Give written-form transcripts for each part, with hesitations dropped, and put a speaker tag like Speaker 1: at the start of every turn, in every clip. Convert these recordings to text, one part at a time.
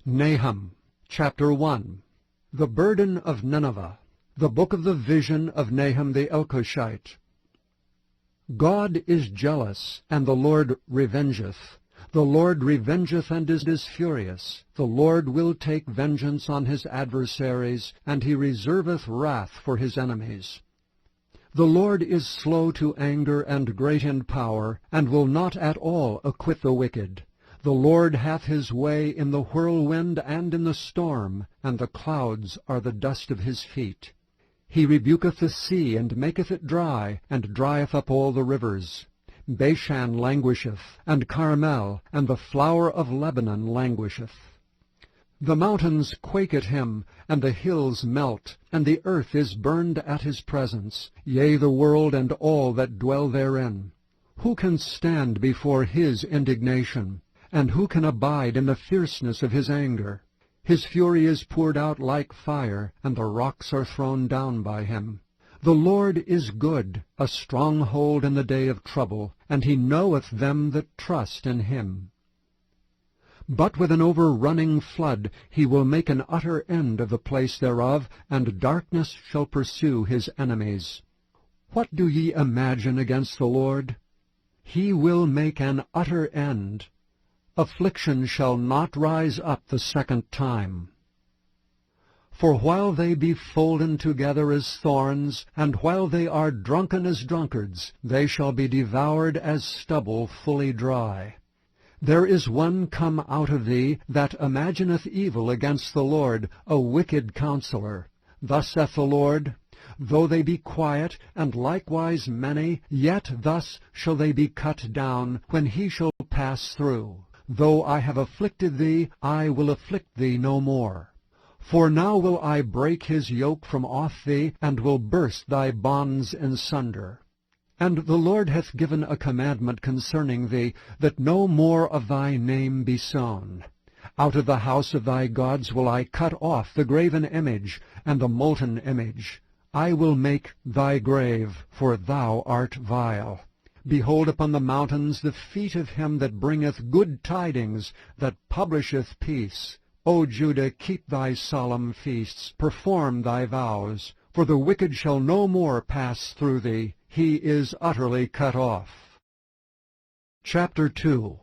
Speaker 1: Nahum, chapter 1. The burden of Nineveh. The book of the vision of Nahum the Elkoshite. God is jealous, and the Lord revengeth. The Lord revengeth and is furious. The Lord will take vengeance on his adversaries, and he reserveth wrath for his enemies. The Lord is slow to anger and great in power, and will not at all acquit the wicked. The Lord hath his way in the whirlwind and in the storm, and the clouds are the dust of his feet. He rebuketh the sea, and maketh it dry, and drieth up all the rivers. Bashan languisheth, and Carmel, and the flower of Lebanon languisheth. The mountains quake at him, and the hills melt, and the earth is burned at his presence, yea, the world and all that dwell therein. Who can stand before his indignation? And who can abide in the fierceness of his anger? His fury is poured out like fire, and the rocks are thrown down by him. The Lord is good, a stronghold in the day of trouble, and he knoweth them that trust in him. But with an overrunning flood he will make an utter end of the place thereof, and darkness shall pursue his enemies. What do ye imagine against the Lord? He will make an utter end. Affliction shall not rise up the second time. For while they be folden together as thorns, and while they are drunken as drunkards, they shall be devoured as stubble fully dry. There is one come out of thee that imagineth evil against the Lord, a wicked counselor. Thus saith the Lord, Though they be quiet, and likewise many, yet thus shall they be cut down, when he shall pass through. Though I have afflicted thee, I will afflict thee no more. For now will I break his yoke from off thee, and will burst thy bonds in sunder. And the Lord hath given a commandment concerning thee, that no more of thy name be sown. Out of the house of thy gods will I cut off the graven image, and the molten image. I will make thy grave, for thou art vile. Behold upon the mountains the feet of him that bringeth good tidings, that publisheth peace. O Judah, keep thy solemn feasts, perform thy vows. For the wicked shall no more pass through thee, he is utterly cut off. Chapter 2.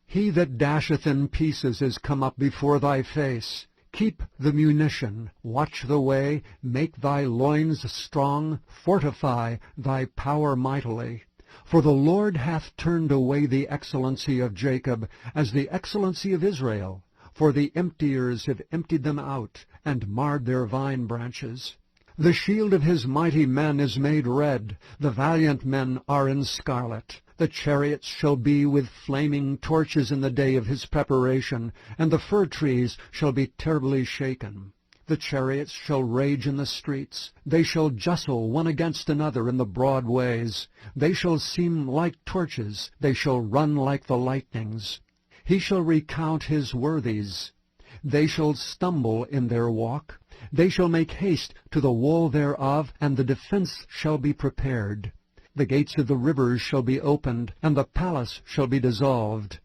Speaker 1: He that dasheth in pieces is come up before thy face. Keep the munition, watch the way, make thy loins strong, fortify thy power mightily. For the Lord hath turned away the excellency of Jacob, as the excellency of Israel. For the emptiers have emptied them out, and marred their vine branches. The shield of his mighty men is made red, the valiant men are in scarlet. The chariots shall be with flaming torches in the day of his preparation, and the fir trees shall be terribly shaken. The chariots shall rage in the streets. They shall justle one against another in the broad ways. They shall seem like torches. They shall run like the lightnings. He shall recount his worthies. They shall stumble in their walk. They shall make haste to the wall thereof, and the defense shall be prepared. The gates of the rivers shall be opened, and the palace shall be dissolved.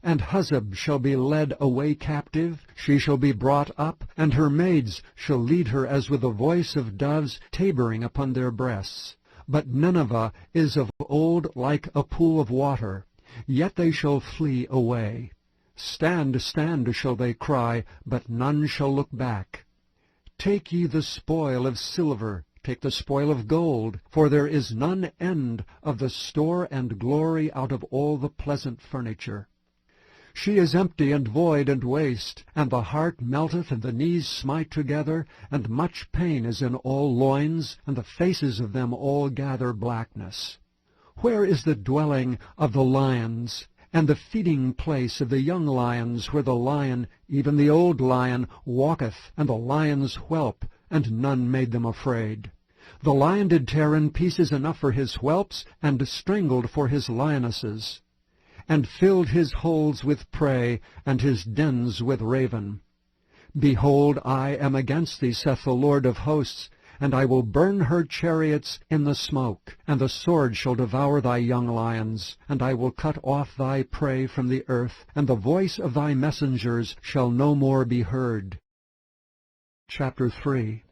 Speaker 1: And Huzzab shall be led away captive, she shall be brought up, and her maids shall lead her as with the voice of doves tabering upon their breasts. But Nineveh is of old like a pool of water, yet they shall flee away. Stand, stand, shall they cry, but none shall look back. Take ye the spoil of silver, take the spoil of gold, for there is none end of the store and glory out of all the pleasant furniture. She is empty and void and waste, and the heart melteth, and the knees smite together, and much pain is in all loins, and the faces of them all gather blackness. Where is the dwelling of the lions, and the feeding place of the young lions, where the lion, even the old lion, walketh, and the lion's whelp, and none made them afraid? The lion did tear in pieces enough for his whelps, and strangled for his lionesses, and filled his holes with prey, and his dens with raven. Behold, I am against thee, saith the Lord of hosts, and I will burn her chariots in the smoke, and the sword shall devour thy young lions, and I will cut off thy prey from the earth, and the voice of thy messengers shall no more be heard. Chapter 3.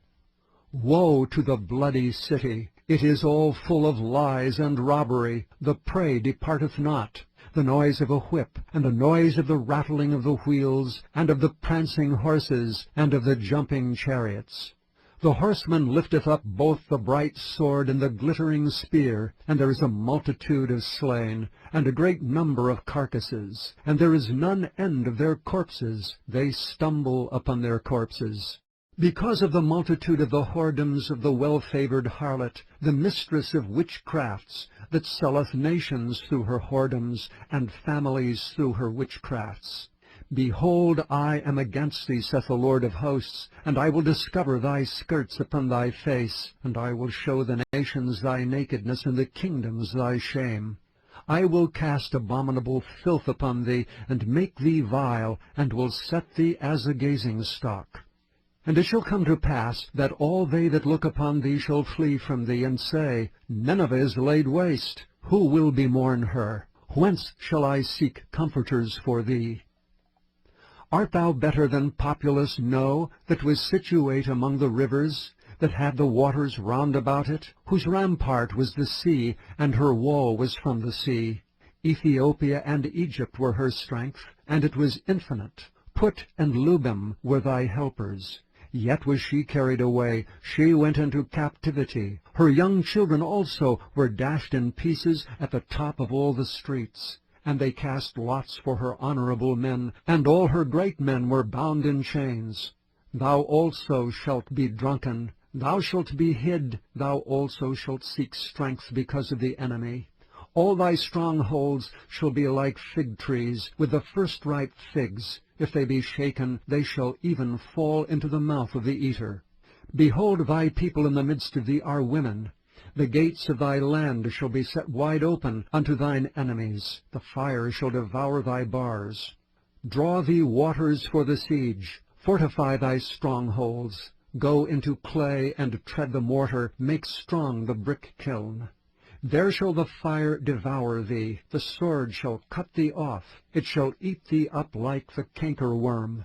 Speaker 1: Woe to the bloody city! It is all full of lies and robbery. The prey departeth not. The noise of a whip, and the noise of the rattling of the wheels, and of the prancing horses, and of the jumping chariots. The horseman lifteth up both the bright sword and the glittering spear, and there is a multitude of slain, and a great number of carcasses, and there is none end of their corpses. They stumble upon their corpses. Because of the multitude of the whoredoms of the well-favored harlot, the mistress of witchcrafts, that selleth nations through her whoredoms, and families through her witchcrafts. Behold, I am against thee, saith the Lord of hosts, and I will discover thy skirts upon thy face, and I will show the nations thy nakedness, and the kingdoms thy shame. I will cast abominable filth upon thee, and make thee vile, and will set thee as a gazing-stock. And it shall come to pass that all they that look upon thee shall flee from thee, and say, Nineveh is laid waste. Who will bemourn her? Whence shall I seek comforters for thee? Art thou better than populous No, that was situate among the rivers, that had the waters round about it, whose rampart was the sea, and her wall was from the sea? Ethiopia and Egypt were her strength, and it was infinite. Put and Lubim were thy helpers. Yet was she carried away, she went into captivity. Her young children also were dashed in pieces at the top of all the streets. And they cast lots for her honorable men, and all her great men were bound in chains. Thou also shalt be drunken, thou shalt be hid, thou also shalt seek strength because of the enemy. All thy strongholds shall be like fig trees, with the first ripe figs. If they be shaken, they shall even fall into the mouth of the eater. Behold, thy people in the midst of thee are women. The gates of thy land shall be set wide open unto thine enemies. The fire shall devour thy bars. Draw thee waters for the siege. Fortify thy strongholds. Go into clay and tread the mortar. Make strong the brick kiln. There shall the fire devour thee, the sword shall cut thee off, it shall eat thee up like the cankerworm.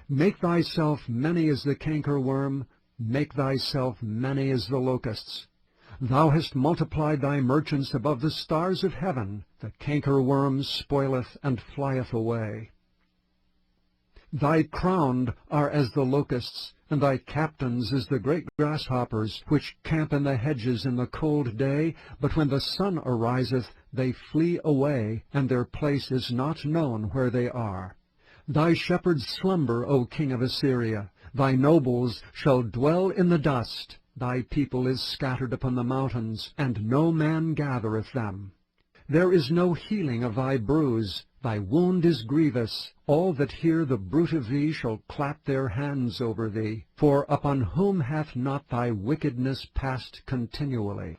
Speaker 1: Make thyself many as the cankerworm, make thyself many as the locusts. Thou hast multiplied thy merchants above the stars of heaven, the cankerworm spoileth and flieth away. Thy crowned are as the locusts, and thy captains as the great grasshoppers, which camp in the hedges in the cold day, but when the sun ariseth, they flee away, and their place is not known where they are. Thy shepherds slumber, O king of Assyria. Thy nobles shall dwell in the dust. Thy people is scattered upon the mountains, and no man gathereth them. There is no healing of thy bruise. Thy wound is grievous. All that hear the bruit of thee shall clap their hands over thee. For upon whom hath not thy wickedness passed continually?